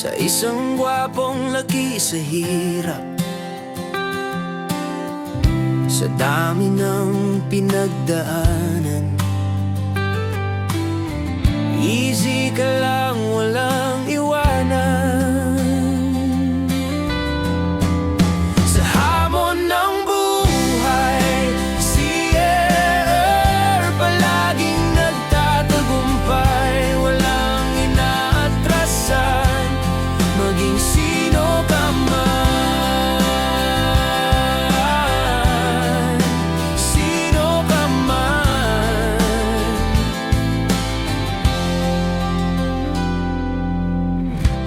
sa isang gwapong laki sa hirap. Sa dami ng pinagdaanan, easy ka lang, walang iwanan. Sa hamon ng buhay, si Air palaging nagtatagumpay. Walang inaatrasan, maging sino ka man. Sino ka man.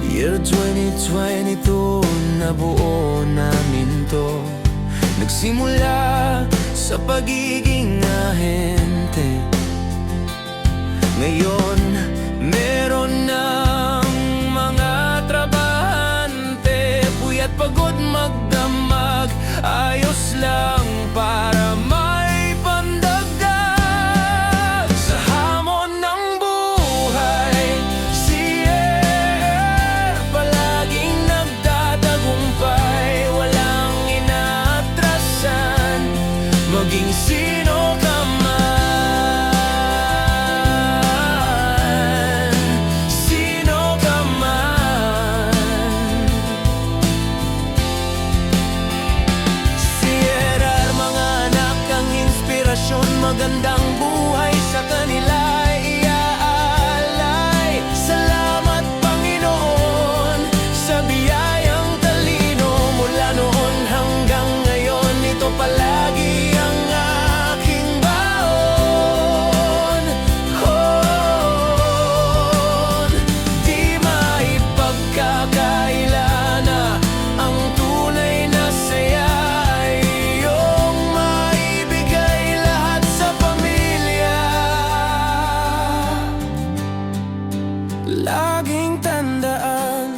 Year 2022, nabuo namin to. Nagsimula sa pagiging ahente. Ngayon, meron ng mga trabahante. Puyat pagod magdamag, ayos lang para may pandagdag. Sa hamon ng buhay, si Air palaging nagtatagumpay. Walang inaatrasan, maging sino ka man. Sino ka man. Si Air, mga anak ang inspirasyon. Magandang buhay sa kanila iaalay. Salamat Panginoon sa biyayang talino. Mula noon hanggang ngayon, ito palagi ang aking baon. Di maipagkakaila na ang tunay na saya ay iyong maibigay lahat sa pamilya. Laging tandaan,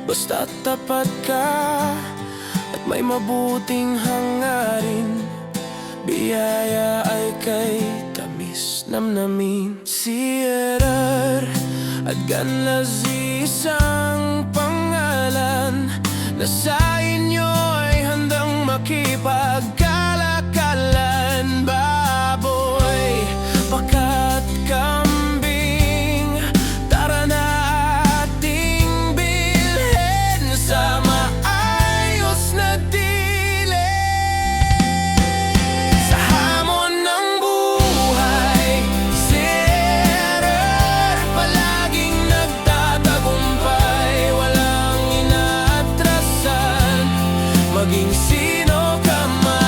basta tapat ka at may mabuting hangarin, biyaya ay kay tamis namnamin. Si Air at Ganlaziz ang pangalan na sa inyo ay handang makipagkalakalan. Baboy, pakat, kambing, tara na ating bilhin sa maayos na dili. Sa hamon ng buhay, si Air palaging nagtatagumpay. Walang inaatrasan, maging sino ka man.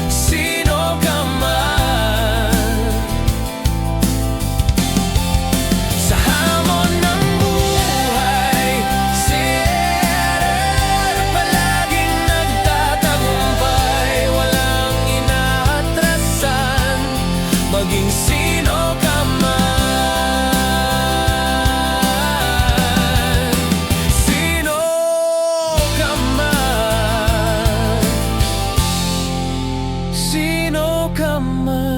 Sino ka man. Sa hamon ng buhay, si Air palaging nagtatagumpay. Walang inaatrasan, maging sino ka man. Sino ka man. Sino ka man.